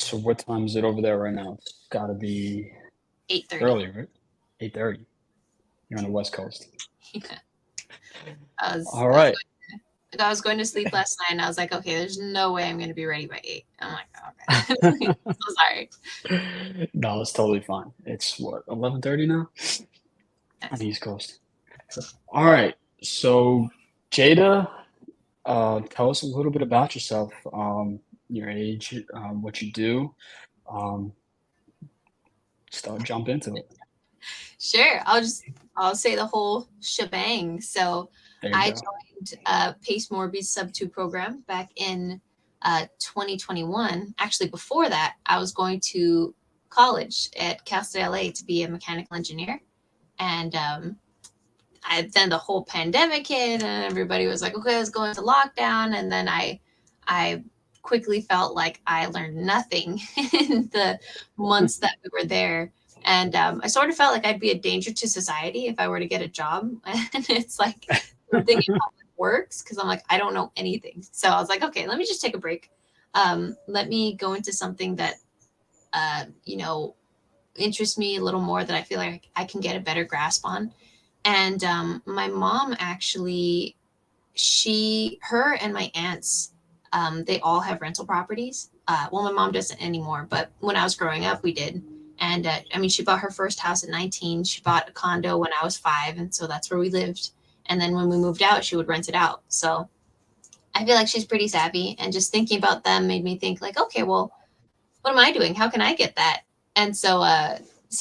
So what time is it over there right now? It's got to be 8:30. early, right? 8:30. You're on the West Coast. Yeah. I was All I was right. going I was going to sleep last night and I was like, okay, there's no way I'm gonna be ready by 8. I'm like, okay. So sorry. No, it's totally fine. It's what, 11:30 now on Yes. the East Coast. All right. So Jada, tell us a little bit about yourself, your age, what you do. Um, jump into it. Sure. I'll say the whole shebang. So There you I go. joined Pace Morby's Sub 2 program back in 2021. Actually, before that, I was going to college at Cal State LA to be a mechanical engineer. And then the whole pandemic hit and everybody was like, okay, let's go into lockdown. And then I quickly felt like I learned nothing in the months that we were there. And I sort of felt like I'd be a danger to society if I were to get a job. And it's like something in public works because I'm like, I don't know anything. So I was like, okay, let me just take a break. Let me go into something that, you know, interests me a little more that I feel like I can get a better grasp on. And my mom actually, her and my aunts, they all have rental properties. Well, my mom doesn't anymore, but when I was growing up, we did. And I mean, she bought her first house at 19. She bought a condo when I was 5. And so that's where we lived. And then when we moved out, she would rent it out. So I feel like she's pretty savvy. And just thinking about them made me think, like, okay, well, what am I doing? How can I get that? And so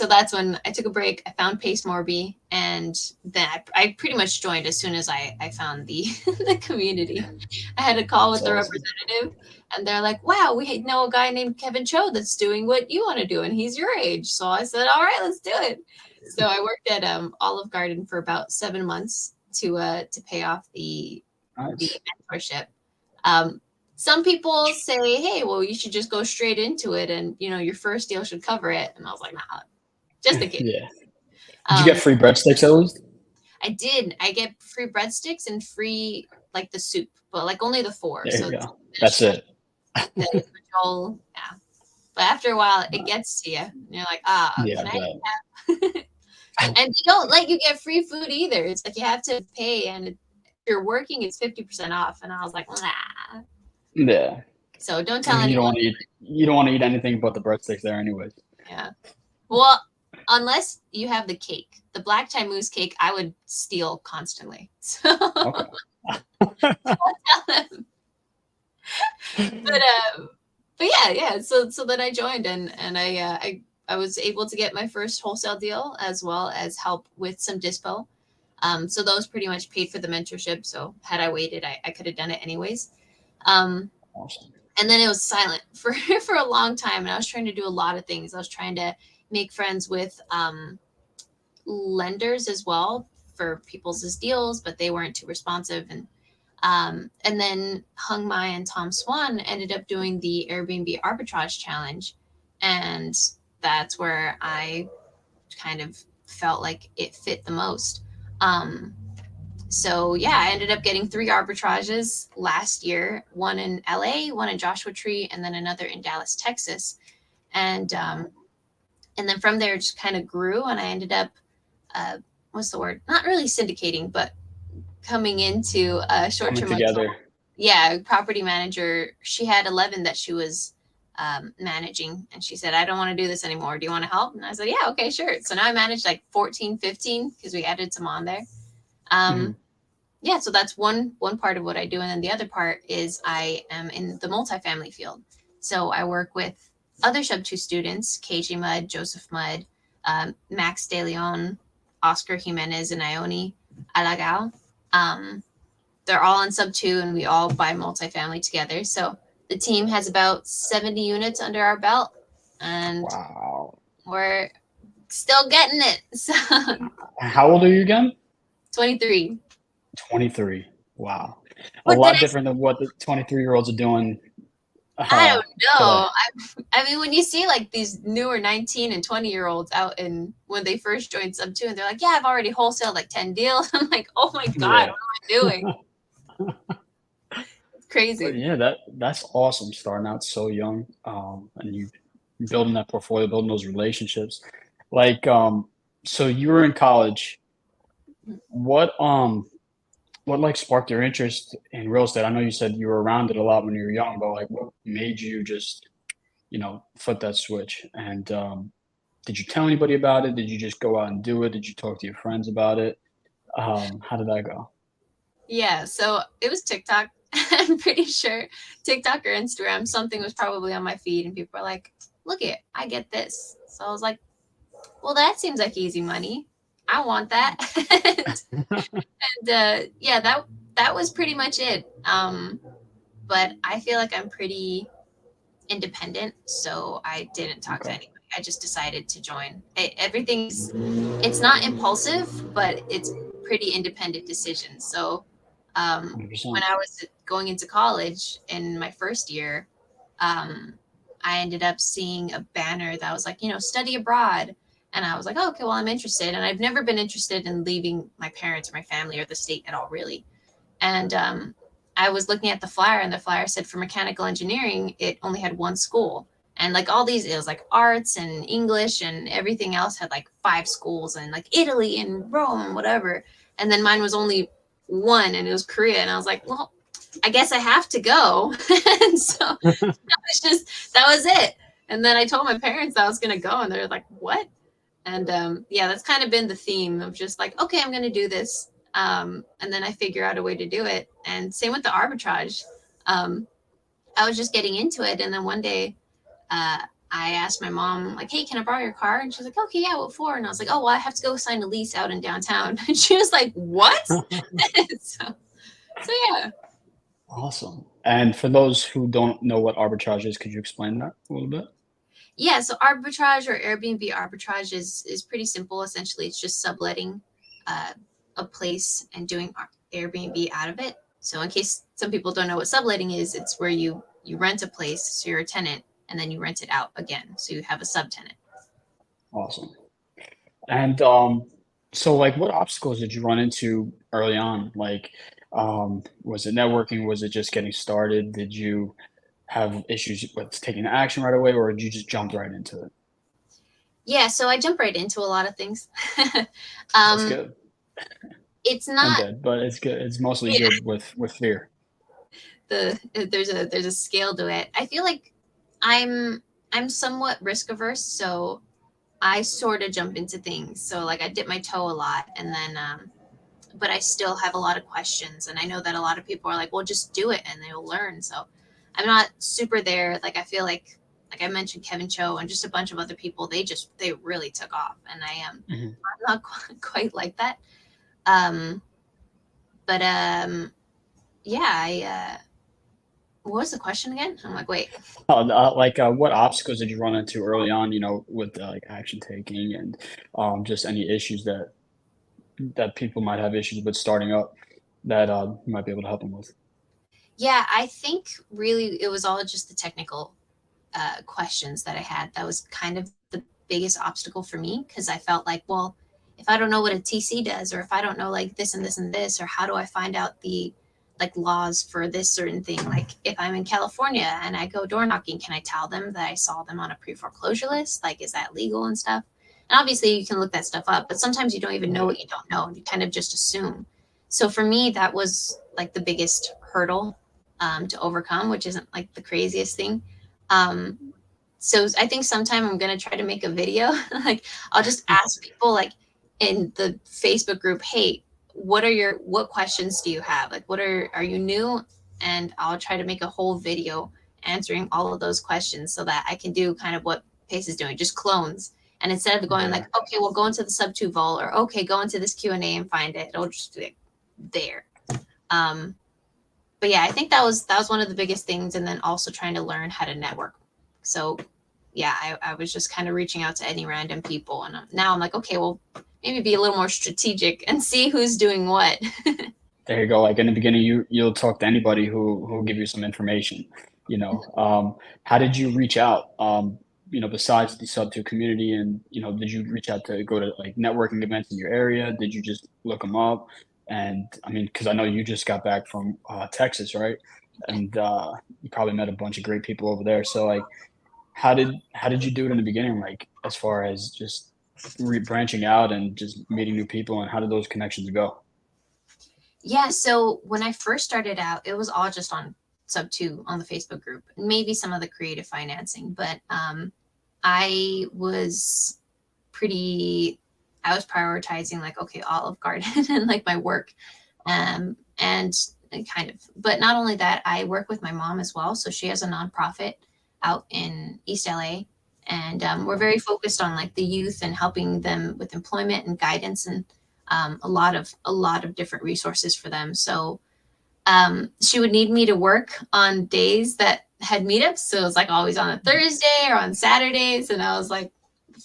that's when I took a break. I found Pace Morby, and then I pretty much joined as soon as I found the the community. I had a call That's with the awesome. representative, and they're like, "Wow, we know a guy named Kevin Cho that's doing what you want to do, and he's your age." So I said, "All right, let's do it." So I worked at Olive Garden for about 7 months to pay off the Nice. mentorship. Um, some people say, "Hey, well, you should just go straight into it, and your first deal should cover it." And I was like, "Nah, just in case." Yeah. Did you get Um, free breadsticks at least? I did. I get free breadsticks and free like the soup, but like only the four. There So you it's go. That's finished it. the individual. Yeah, but after a while, it gets to you. And you're like, ah, Yeah, can I but have? And they don't let you get free food either. It's like you have to pay, and if you're working, it's 50% off. And I was like, nah. yeah. So don't I tell mean, anyone. you don't want to eat anything but the breadsticks there anyways. Yeah. Well, unless you have the cake, the black tie mousse cake, I would steal constantly. So, Okay. but yeah. So then I joined, and I was able to get my first wholesale deal as well as help with some dispo. So those pretty much paid for the mentorship. So had I waited, I could have done it anyways. Um, Awesome. and then it was silent for for a long time, and I was trying to do a lot of things. I was trying to make friends with lenders as well for people's deals, but they weren't too responsive. And then Hung Mai and Tom Swan ended up doing the Airbnb arbitrage challenge, and that's where I kind of felt like it fit the most. Um, so yeah, I ended up getting 3 arbitrages last year: one in LA, one in Joshua Tree, and then another in Dallas, Texas. And and then from there, it just kind of grew, and I ended up uh, what's the word? Not really syndicating, but coming into a short Coming term rental. together. Yeah, property manager. She had 11 that she was managing, and she said, "I don't want to do this anymore. Do you want to help?" And I said, "Yeah, okay, sure." So now I manage like 14, 15 because we added some on there. Hmm. Um, yeah, so that's one part of what I do, and then the other part is I am in the multifamily field. So I work with other sub two students: KJ Mudd, Joseph Mudd, Max De Leon, Oscar Jimenez, and Ione Alagao. Um, they're all in sub two, and we all buy multifamily together. So the team has about 70 units under our belt, and Wow. we're still getting it. So How old are you again? 23. 23. Wow. A But then lot different than what the 23-year-olds are doing I don't today. know. I mean, when you see like these newer 19 and 20-year-olds out in when they first joined sub two, and they're like, "Yeah, I've already wholesaled like 10 deals." I'm like, "Oh my god, Yeah. what am I doing?" It's Crazy. Yeah, that's awesome starting out so young, and you building that portfolio, building those relationships. Like, so you were in college. What what like sparked your interest in real estate? I know you said you were around it a lot when you were young, but like what made you just, flip that switch? And did you tell anybody about it? Did you just go out and do it? Did you talk to your friends about it? How did that go? Yeah, so it was TikTok. I'm pretty sure TikTok or Instagram, something was probably on my feed, and people were like, "Look it, I get this." So I was like, "Well, that seems like easy money. I want that." and yeah, that was pretty much it. But I feel like I'm pretty independent, so I didn't talk to Okay, anybody. I just decided to join. Everything's it's not impulsive, but it's pretty independent decision. So when 100%. I was going into college in my first year, um, I ended up seeing a banner that was like, study abroad. And I was like, oh, okay, well, I'm interested. And I've never been interested in leaving my parents or my family or the state at all, really. And I was looking at the flyer, and the flyer said for mechanical engineering, it only had one school. And like all these, it was like arts and English, and everything else had like five schools, and like Italy and Rome and whatever. And then mine was only one, and it was Korea. And I was like, well, I guess I have to go. And so that was it. And then I told my parents I was going to go, and they're like, what? And yeah, that's kind of been the theme of just like, okay, I'm going to do this. And then I figure out a way to do it. And same with the arbitrage. Um, I was just getting into it. And then one day uh, I asked my mom, like, hey, can I borrow your car? And she's like, okay, yeah, what for? And I was like, oh, well, I have to go sign a lease out in downtown. And she was like, what? So yeah. Awesome. And for those who don't know what arbitrage is, could you explain that a little bit? Yeah, so arbitrage or Airbnb arbitrage is pretty simple. Essentially, it's just subletting uh, a place and doing Airbnb out of it. So, in case some people don't know what subletting is, it's where you rent a place, so you're a tenant, and then you rent it out again, so you have a subtenant. Awesome. And so like what obstacles did you run into early on? Like, was it networking? Was it just getting started? Did you have issues with taking action right away, or did you just jump right into it? Yeah, so I jump right into a lot of things. That's um, good. it's And not good, but it's good. It's mostly yeah, good with fear. there's a scale to it. I feel like I'm I'm somewhat risk averse, so I sort of jump into things. So like I dip my toe a lot, and then but I still have a lot of questions, and I know that a lot of people are like, "Well, just do it and they'll learn." So I'm not super there. Like I feel like I mentioned Kevin Cho and just a bunch of other people, they really took off, and Mhm. I'm not quite like that. Um but yeah, I what was the question again? I'm like, wait. Like, what obstacles did you run into early on? With like action taking and just any issues that people might have issues with starting up that you might be able to help them with. Yeah, I think really it was all just the technical questions that I had. That was kind of the biggest obstacle for me, because I felt like, well, if I don't know what a TC does, or if I don't know like this and this and this, or how do I find out the like laws for this certain thing? Like if I'm in California and I go door knocking, can I tell them that I saw them on a pre foreclosure list? Like, is that legal and stuff? And obviously, you can look that stuff up, but sometimes you don't even know Yeah. what you don't know. You kind of just assume. So for me, that was like the biggest hurdle to overcome, which isn't like the craziest thing. Um, so I think sometime I'm gonna try to make a video. Like I'll just ask people like in the Facebook group, hey, what questions do you have? Like are you new? And I'll try to make a whole video answering all of those questions so that I can do kind of what Pace is doing, just clones. And instead of going like, Yeah. okay, well go into the sub two vault, or okay, go into this Q&A and find it, it'll just be like there. Um, but yeah, I think that was one of the biggest things, and then also trying to learn how to network. So yeah, I was just kind of reaching out to any random people, and now I'm like, okay, well, maybe be a little more strategic and see who's doing what. There you go. Like in the beginning, you'll talk to anybody who'll give you some information. How did you reach out? Besides the sub two community, and did you reach out to go to like networking events in your area? Did you just look them up? And I mean, because I know you just got back from Texas, right? and you probably met a bunch of great people over there. So like, how did you do it in the beginning? Like as far as just branching out and just meeting new people, and how did those connections go? Yeah, so when I first started out, it was all just on Sub 2 on the Facebook group, maybe some of the creative financing, but I was pretty, I was prioritizing like, okay, Olive Garden and like my work. And kind of, but not only that, I work with my mom as well. So she has a nonprofit out in East LA. And we're very focused on like the youth and helping them with employment and guidance and a lot of different resources for them. So she would need me to work on days that had meetups. So it was like always on a Thursday or on Saturdays. And I was like,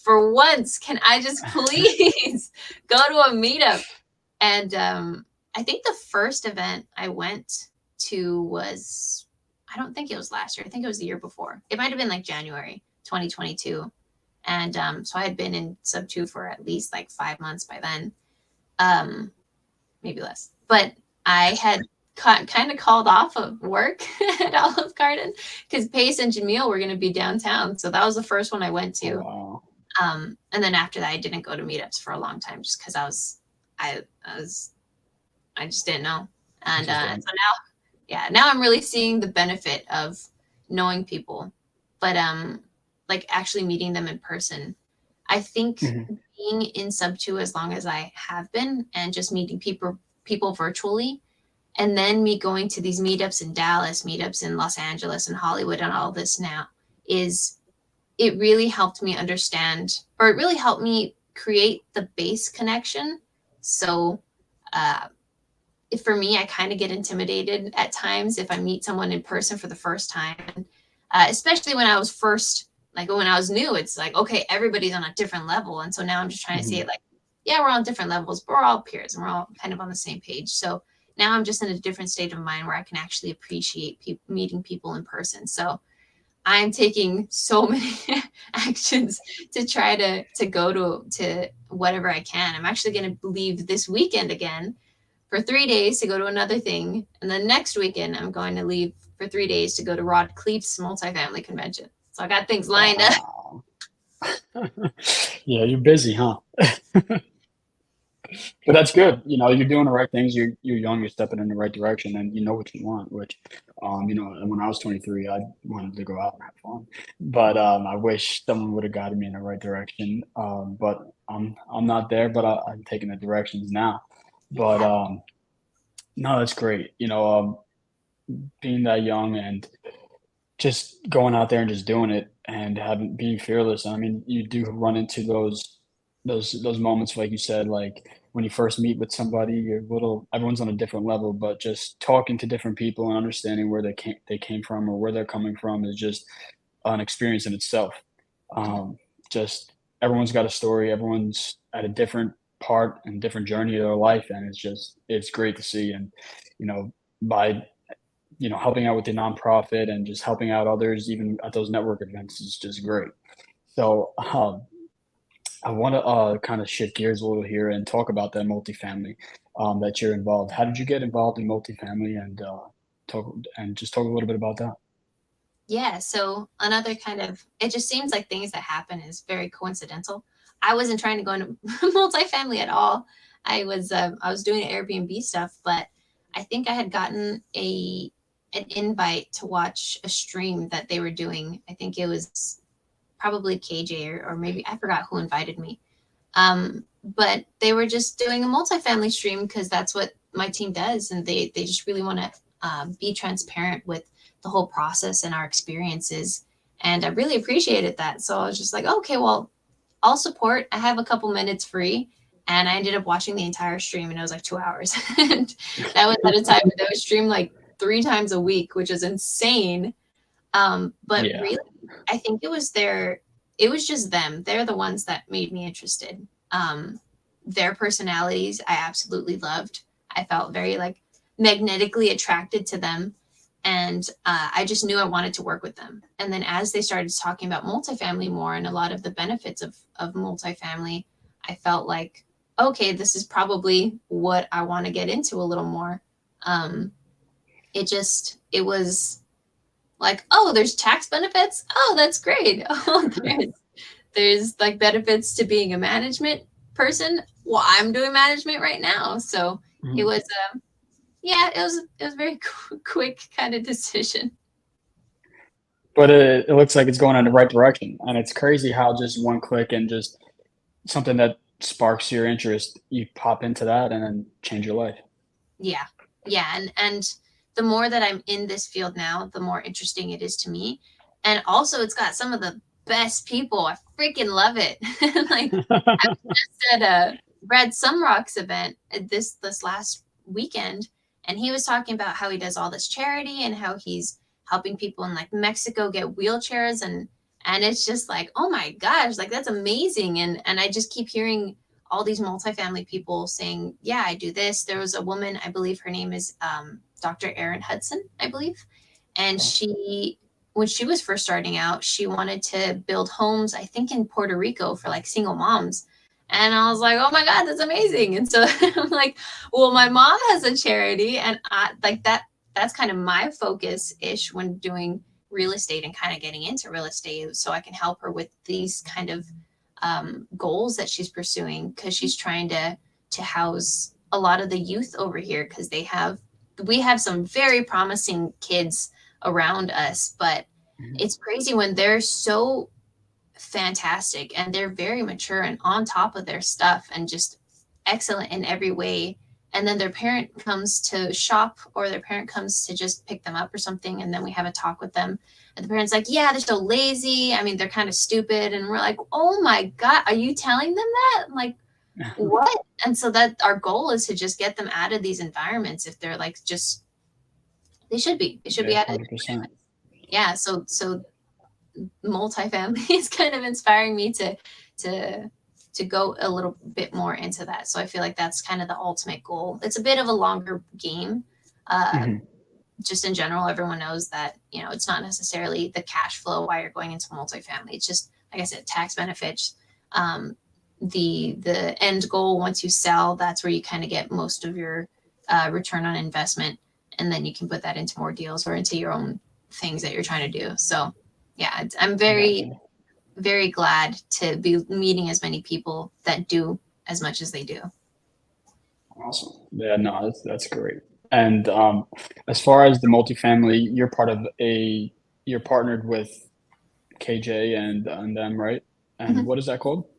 for once, can I just please go to a meetup? And I think the first event I went to was, I don't think it was last year. I think it was the year before. It might have been like January 2022. And so I had been in Sub 2 for at least like 5 months by then, um, maybe less. But I had kind of called off of work at Olive Garden because Pace and Jamil were going to be downtown. So that was the first one I went Oh to. wow, And then after that, I didn't go to meetups for a long time just because I I just didn't know. And just so now, yeah, now I'm really seeing the benefit of knowing people, but like actually meeting them in person. I think mhm. being in Sub 2 as long as I have been and just meeting people virtually, and then me going to these meetups in Dallas, meetups in Los Angeles and Hollywood and all this now is it really helped me understand, or it really helped me create the base connection. So uh, if for me, I kind of get intimidated at times if I meet someone in person for the first time, especially when I was first, like when I was new, it's like, okay, everybody's on a different level. And so now I'm just trying to see Mhm. it like, yeah, we're on different levels, but we're all peers and we're all kind of on the same page. So now I'm just in a different state of mind where I can actually appreciate meeting people in person. So I'm taking so many actions to try to go to whatever I can. I'm actually going to leave this weekend again for 3 days to go to another thing. And then next weekend, I'm going to leave for 3 days to go to Rod Cleef's multifamily convention. So I got things lined up. Wow. Yeah, you're busy, huh? But that's good. You know, you're doing the right things. You're young. You're stepping in the right direction, and you know what you want. Which, and when I was 23, I wanted to go out and have fun. But I wish someone would have guided me in the right direction. But I'm not there. But I'm taking the directions now. But Yeah. no, that's great. Being that young and just going out there and just doing it and having being fearless. I mean, you do run into those moments, like you said, like when you first meet with somebody, you're little everyone's on a different level, but just talking to different people and understanding where they came from or where they're coming from is just an experience in itself. Um, just everyone's got a story, everyone's at a different part and different journey of their life, and it's great to see. And by helping out with the nonprofit and just helping out others, even at those network events, is just great. So I want to kind of shift gears a little here and talk about that multifamily that you're involved. How did you get involved in multifamily and just talk a little bit about that? Yeah. So another kind of, it just seems like things that happen is very coincidental. I wasn't trying to go into multifamily at all. I was doing Airbnb stuff, but I think I had gotten an invite to watch a stream that they were doing. I think it was probably KJ or maybe I forgot who invited me. But they were just doing a multifamily stream because that's what my team does, and they just really want to be transparent with the whole process and our experiences. And I really appreciated that. So I was just like, okay, well, I'll support. I have a couple minutes free. And I ended up watching the entire stream, and it was like 2 hours. And that was at a time that was streamed like 3 times a week, which is insane. But Yeah. really, I think it was just them. They're the ones that made me interested. Their personalities, I absolutely loved. I felt very like magnetically attracted to them. And I just knew I wanted to work with them. And then as they started talking about multifamily more and a lot of the benefits of multifamily, I felt like, okay, this is probably what I want to get into a little more. Um, it was like, oh, there's tax benefits. Oh, that's great. Oh, there's like benefits to being a management person. Well, I'm doing management right now. So it Mhm. was, yeah, it was a very quick kind of decision. But it looks like it's going in the right direction, and it's crazy how just one click and just something that sparks your interest, you pop into that and then change your life. Yeah. Yeah. And the more that I'm in this field now, the more interesting it is to me. And also it's got some of the best people. I freaking love it. Like I was just at a Brad Sumrock's event this last weekend, and he was talking about how he does all this charity and how he's helping people in like Mexico get wheelchairs, and it's just like, oh my gosh, like that's amazing. And I just keep hearing all these multifamily people saying, yeah, I do this. There was a woman, I believe her name is Dr. Erin Hudson, I believe. And when she was first starting out, she wanted to build homes, I think in Puerto Rico for like single moms. And I was like, oh my God, that's amazing. And so I'm like, well, my mom has a charity, and I like that's kind of my focus ish when doing real estate and kind of getting into real estate. So I can help her with these kind of goals that she's pursuing, because she's trying to house a lot of the youth over here, because we have some very promising kids around us, but Mhm. it's crazy when they're so fantastic and they're very mature and on top of their stuff and just excellent in every way, and then their parent comes to shop or their parent comes to just pick them up or something, and then we have a talk with them, and the parents like, yeah, they're so lazy, I mean, they're kind of stupid, and we're like, oh my God, are you telling them that? I'm like, what? And so that our goal is to just get them out of these environments. If they're like, just they should be Yeah, out of it. 100%. Yeah, so multifamily is kind of inspiring me to to go a little bit more into that. So I feel like that's kind of the ultimate goal. It's a bit of a longer game. Uh, Mhm. just in general, everyone knows that, you know, it's not necessarily the cash flow why you're going into multifamily. It's just, like I said, tax benefits. Um, the end goal, once you sell, that's where you kind of get most of your return on investment, and then you can put that into more deals or into your own things that you're trying to do. So yeah, I'm I got very you. very glad to be meeting as many people that do as much as they do. Awesome. Yeah, no, that's great. And as far as the multifamily, you're partnered with KJ and them, right? And Mhm. what is that called?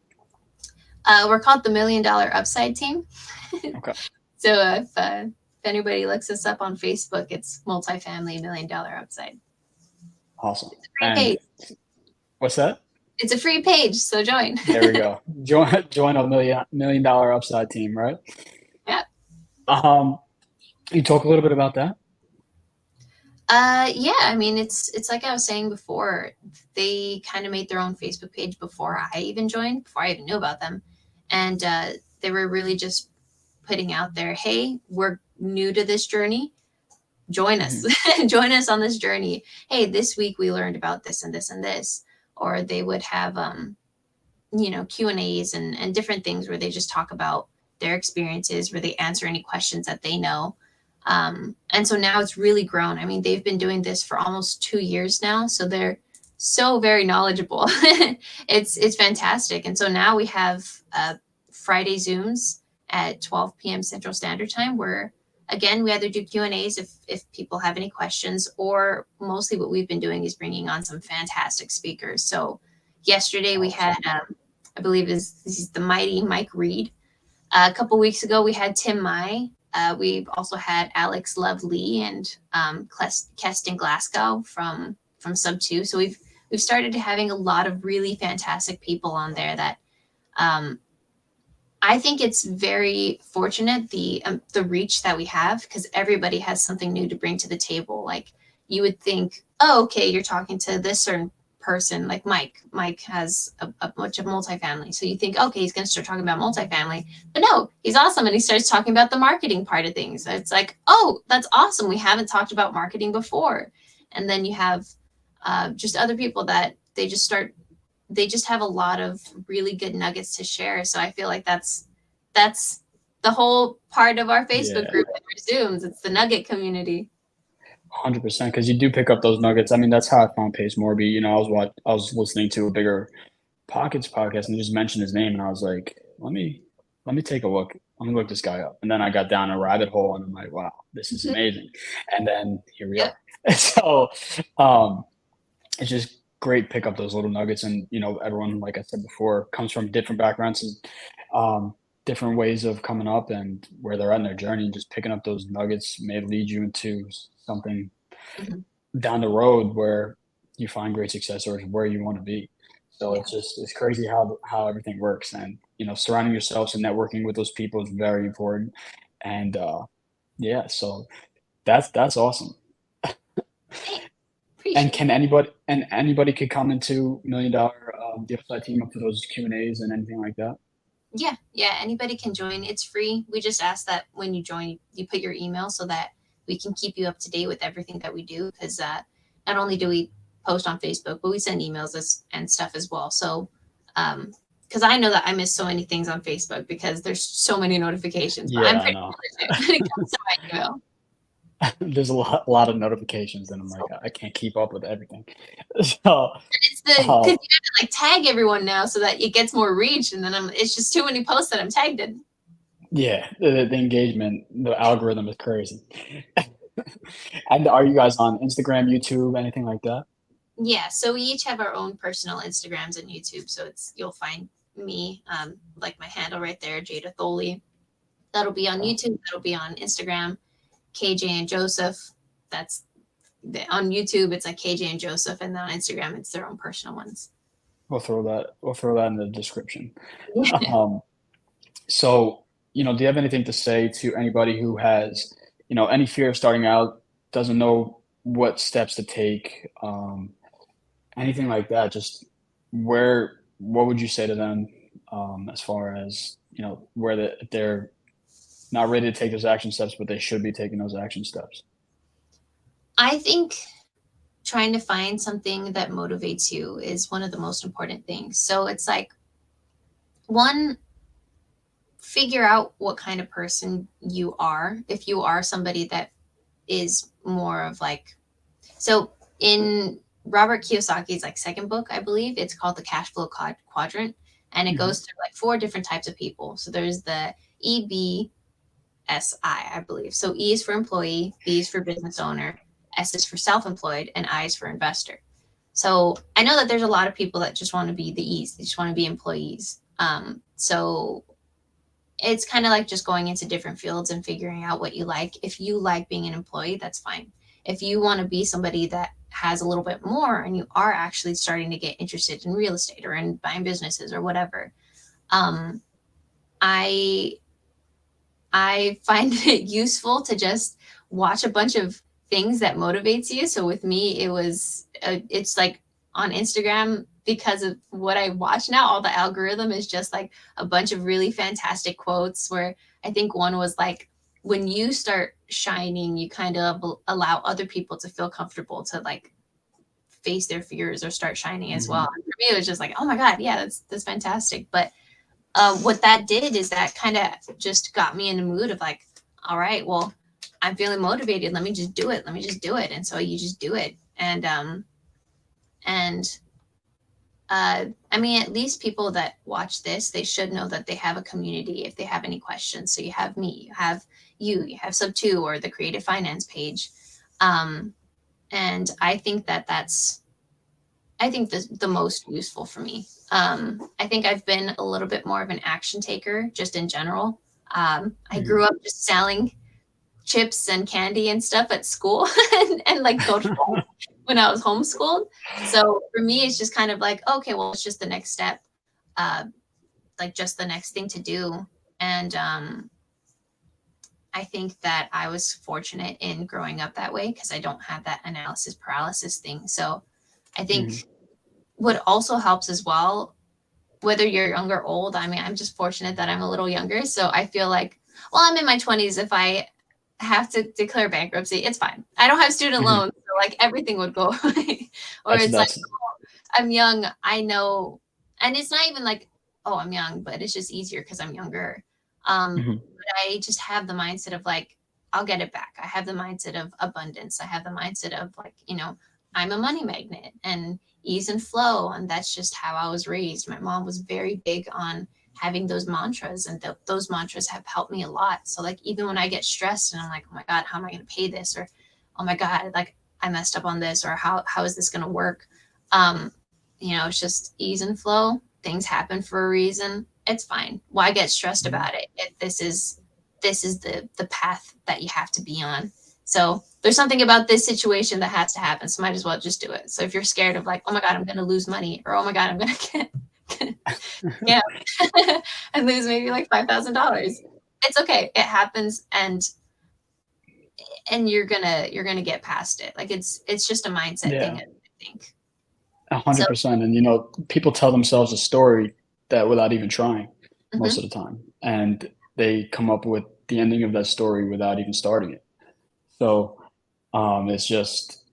We're called the $1 Million Upside Team. Okay, So if anybody looks us up on Facebook, it's multifamily $1 Million Upside. awesome. Free And page. what's that? It's a free page, so join. There we go. Join a million dollar upside team, right? Yeah. Um, you talk a little bit about that. Yeah, I mean, it's like I was saying before, they kind of made their own Facebook page before I even joined, before I even knew about them. And they were really just putting out there, hey, we're new to this journey. Join us. Hmm. Join us on this journey. Hey, this week we learned about this and this and this. Or they would have you know, Q&As and different things where they just talk about their experiences, where they answer any questions that they know. And so now it's really grown. I mean, they've been doing this for almost 2 years now, so they're so very knowledgeable. It's fantastic. And so now we have Friday Zooms at 12 p.m. Central Standard Time, where again we either do Q&As if people have any questions, or mostly what we've been doing is bringing on some fantastic speakers. So yesterday we had Awesome. I believe is the mighty Mike Reed. A couple weeks ago, we had Tim Mai. We've also had Alex Love Lee and Keston Glasgow from Sub Two. So we've started having a lot of really fantastic people on there that um, I think it's very fortunate the reach that we have, because everybody has something new to bring to the table. Like you would think, oh, okay, you're talking to this certain person, like Mike. Mike has a bunch of multifamily, so you think, okay, he's going to start talking about multifamily, but no, he's awesome, and he starts talking about the marketing part of things. It's like, oh, that's awesome. We haven't talked about marketing before, and then you have just other people that they just have a lot of really good nuggets to share. So I feel like that's the whole part of our Facebook Yeah. group and our Zooms. It's the nugget community. 100%, because you do pick up those nuggets. I mean, that's how I found Pace Morby. I was listening to a Bigger Pockets podcast, and he just mentioned his name, and I was like, let me take a look. Let me look this guy up. And then I got down a rabbit hole, and I'm like, wow, this is amazing. And then here we Yep. are. So um, it's just great pick up those little nuggets, and everyone, like I said before, comes from different backgrounds and different ways of coming up and where they're at in their journey. And just picking up those nuggets may lead you into something Mhm. down the road where you find great success or where you want to be. So Yeah. it's crazy how everything works, and surrounding yourselves and networking with those people is very important. And yeah, so that's awesome. Hey, And appreciate can it. anybody could come into Million Dollar the upside team up for those Q&As and anything like that? Yeah, yeah, anybody can join. It's free. We just ask that when you join, you put your email so that we can keep you up to date with everything that we do. Because not only do we post on Facebook, but we send emails and stuff as well. So, because I know that I miss so many things on Facebook because there's so many notifications, but I'm Yeah, I pretty know. legit when it comes to my email. There's a lot of notifications, and I'm like, I can't keep up with everything. So, It's the because uh, you have to like tag everyone now so that it gets more reach, and then it's just too many posts that I'm tagged in. yeah, the engagement, the algorithm is crazy. And are you guys on Instagram, YouTube, anything like that? Yeah, so we each have our own personal Instagrams and YouTube. So you'll find me, like my handle right there, Jada Thoele. That'll be on Okay. YouTube. That'll be on Instagram, KJ and Joseph. That's on YouTube. It's like KJ and Joseph, and then on Instagram, it's their own personal ones. We'll throw that in the description. Um, so, do you have anything to say to anybody who has, any fear of starting out, doesn't know what steps to take, anything like that? Just what would you say to them, as far as, where they're not ready to take those action steps, but they should be taking those action steps? I think trying to find something that motivates you is one of the most important things. So it's like, one, figure out what kind of person you are. If you are somebody that is more of like, so in Robert Kiyosaki's like second book, I believe it's called the cash flow quadrant, and it Mhm. goes through like four different types of people. So there's the EBSI, I believe. So E is for employee, B is for business owner, S is for self-employed, and I is for investor. So I know that there's a lot of people that just want to be the E's. They just want to be employees. So it's kind of like just going into different fields and figuring out what you like. If you like being an employee, that's fine. If you want to be somebody that has a little bit more and you are actually starting to get interested in real estate or in buying businesses or whatever, um, I I find it useful to just watch a bunch of things that motivates you. So with me, it's like on Instagram, because of what I watch now, all the algorithm is just like a bunch of really fantastic quotes where I think one was like, when you start shining, you kind of allow other people to feel comfortable to like face their fears or start shining as well. Mhm. And for me, it was just like, oh my God, yeah, that's fantastic. But what that did is that kind of just got me in the mood of like, all right, well, I'm feeling motivated. Let me just do it. Let me just do it. And so you just do it. And I mean, at least people that watch this, they should know that they have a community if they have any questions. So you have me, you have Sub Two or the Creative Finance page. Um, and I think I think the most useful for me. I think I've been a little bit more of an action taker just in general. I Mhm. grew up just selling chips and candy and stuff at school and like go to school when I was homeschooled. So for me, it's just kind of like, okay, well, it's just the next step, uh, like just the next thing to do. And I think that I was fortunate in growing up that way because I don't have that analysis paralysis thing. So I Mhm. think what also helps as well, whether you're young or old, I mean, I'm just fortunate that I'm a little younger. So I feel like, well, I'm in my 20s. If I have to declare bankruptcy, it's fine. I don't have student Mhm. loans. So like everything would go away. Or That's it's like, that's I'm young. I know. And it's not even like, oh, I'm young, but it's just easier because I'm younger. Mhm. But I just have the mindset of like, I'll get it back. I have the mindset of abundance. I have the mindset of like, I'm a money magnet and ease and flow. And that's just how I was raised. My mom was very big on having those mantras, and those mantras have helped me a lot. So like, even when I get stressed and I'm like, oh my God, how am I going to pay this? Or, oh my God, like I messed up on this, or how is this going to work? Um, it's just ease and flow. Things happen for a reason. It's fine. Why get stressed about it? This is the path that you have to be on. So there's something about this situation that has to happen. So might as well just do it. So if you're scared of like, oh my God, I'm going to lose money, or oh my God, I'm going to get, and lose maybe like $5,000. It's okay. It happens. And you're gonna get past it. Like it's just a mindset thing, Yeah, I think. So 100%. And people tell themselves a story that without even trying most mhm, of the time, and they come up with the ending of that story without even starting it. So it's just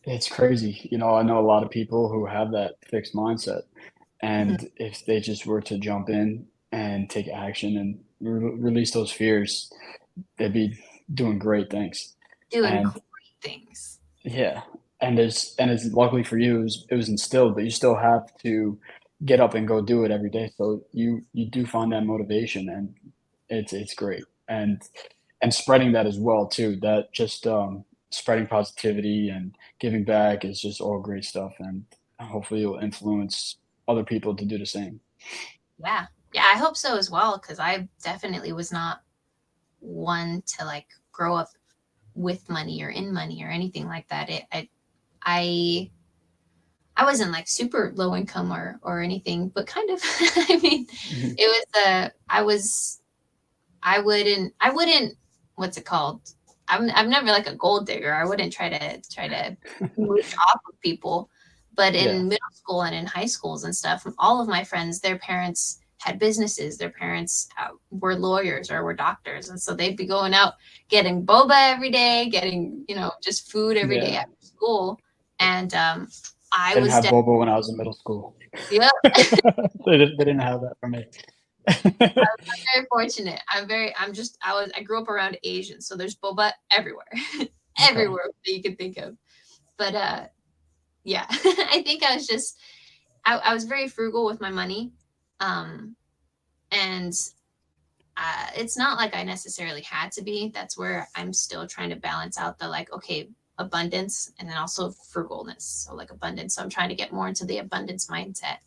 it's crazy. I know a lot of people who have that fixed mindset, mhm. and if they just were to jump in and take action and release those fears, they'd be doing great things. Doing And great things. yeah, and it's luckily for you, it was instilled, but you still have to get up and go do it every day. So you do find that motivation, and it's great. And spreading that as well too. That just spreading positivity and giving back is just all great stuff, and hopefully you'll influence other people to do the same. Yeah. Yeah, I hope so as well, because I definitely was not one to like grow up with money or in money or anything like that. I I wasn't like super low income or anything, but kind of. I mean, Mhm. it was I wouldn't what's it called? I'm never like a gold digger. I wouldn't try to mooch off of people. But Yeah, in middle school and in high schools and stuff, all of my friends, their parents had businesses. Their parents were lawyers or were doctors, and so they'd be going out getting boba every day, getting just food every day yeah. after school. And I I didn't was have boba when I was in middle school. yeah, They didn't have that for me. very fortunate. I grew up around Asians, so there's boba everywhere, Okay. everywhere that you can think of. But yeah, I think I was very frugal with my money, um, and it's not like I necessarily had to be. That's where I'm still trying to balance out the like, okay, abundance and then also frugalness. So like abundance. So I'm trying to get more into the abundance mindset.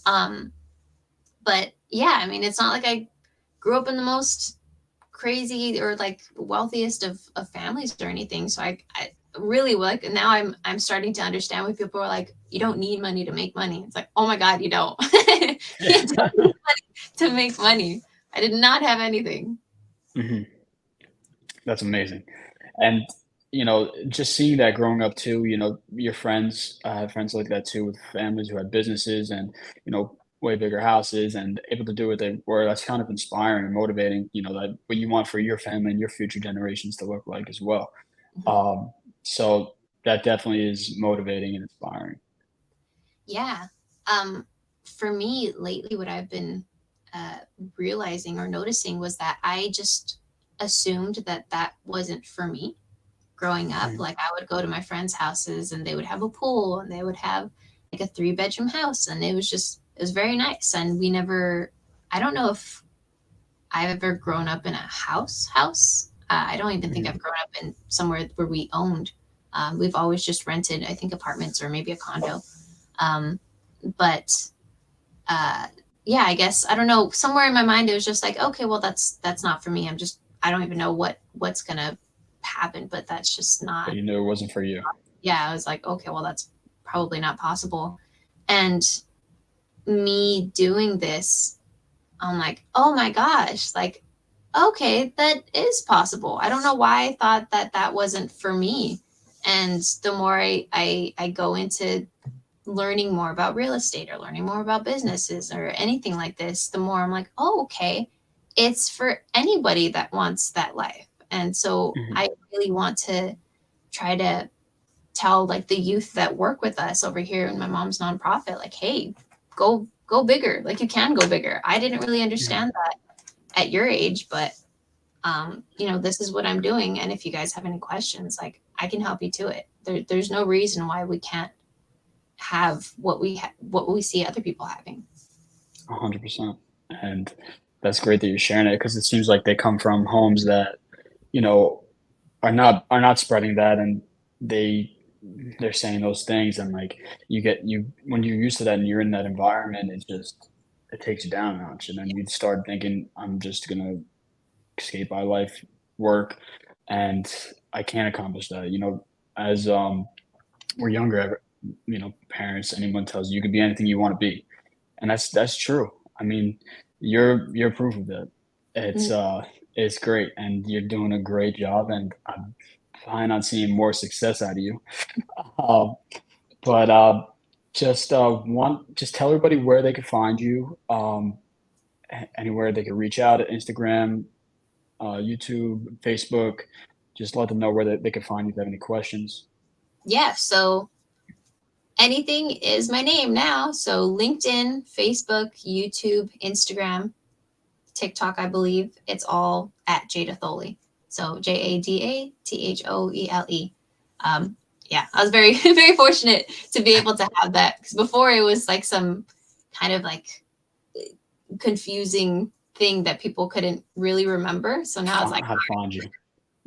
Um, but yeah, I mean, it's not like I grew up in the most crazy or like wealthiest of families or anything. So I really like now I'm starting to understand when people are like, you don't need money to make money. It's like, oh my God, you don't. You don't need to make money. I did not have anything. Mhm. That's amazing. And, just seeing that growing up too, your friends, I have friends like that too with families who had businesses and, way bigger houses and able to do what they were. That's kind of inspiring and motivating, that what you want for your family and your future generations to look like as well. Mhm. Um, so that definitely is motivating and inspiring. Yeah. Um, for me lately, what I've been uh, realizing or noticing was that I just assumed that that wasn't for me growing up. Mhm. Like I would go to my friends' houses and they would have a pool and they would have like a 3 bedroom house, and it was very nice. And we never, I don't know if I've ever grown up in a house. I don't even think Mhm. I've grown up in somewhere where we owned. We've always just rented, I think, apartments or maybe a condo. Um, but uh, yeah, I guess I don't know. Somewhere in my mind, it was just like, okay, well, that's not for me. I don't even know what's gonna happen, but that's just But not. you knew it wasn't for you. Yeah, I was like, okay, well, that's probably not possible. And me doing this, I'm like, oh my gosh, like, okay, that is possible. I don't know why I thought that that wasn't for me. And the more I go into learning more about real estate or learning more about businesses or anything like this, the more I'm like, oh, okay, it's for anybody that wants that life. And so Mhm. I really want to try to tell like the youth that work with us over here in my mom's nonprofit, like, hey, go bigger. Like you can go bigger. I didn't really Mhm. understand that at your age, but this is what I'm doing. And if you guys have any questions, like I can help you to it. There's no reason why we can't have what we see other people having. 100%. And that's great that you're sharing it because it seems like they come from homes that, you know, are not spreading that, and they they're saying those things, and like you when you're used to that and you're in that environment, it takes you down a notch, and then you start thinking, I'm just gonna skate by life, work, and I can't accomplish that. As we're younger, parents, anyone tells you you can be anything you want to be, and that's true. I mean, you're proof of that. It's Mm. uh it's great, and you're doing a great job, and I'm planning on seeing more success out of you. Um, but just tell everybody where they could find you. Anywhere they could reach out at Instagram, YouTube, Facebook. Just let them know where they could find you if they have any questions. Yeah. So anything is my name now. So LinkedIn, Facebook, YouTube, Instagram, TikTok, I believe it's all at Jada Thoele. So JadaThoele. Yeah, I was very very fortunate to be able to have that because before it was like some kind of like confusing thing that people couldn't really remember. So now it's like, How to find you.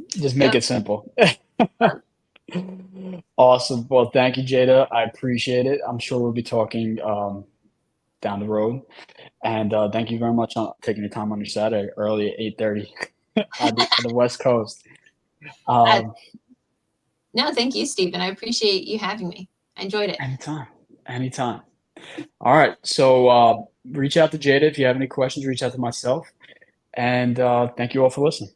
Just make yep. it simple. Awesome. Well, thank you, Jada. I appreciate it. I'm sure we'll be talking down the road. And thank you very much on taking the time on your Saturday early at 8:30 on the West Coast. Uh, Um, no, thank you, Stephen. I appreciate you having me. I enjoyed it. anytime, anytime. All right. So reach out to Jada if you have any questions. Reach out to myself. And thank you all for listening.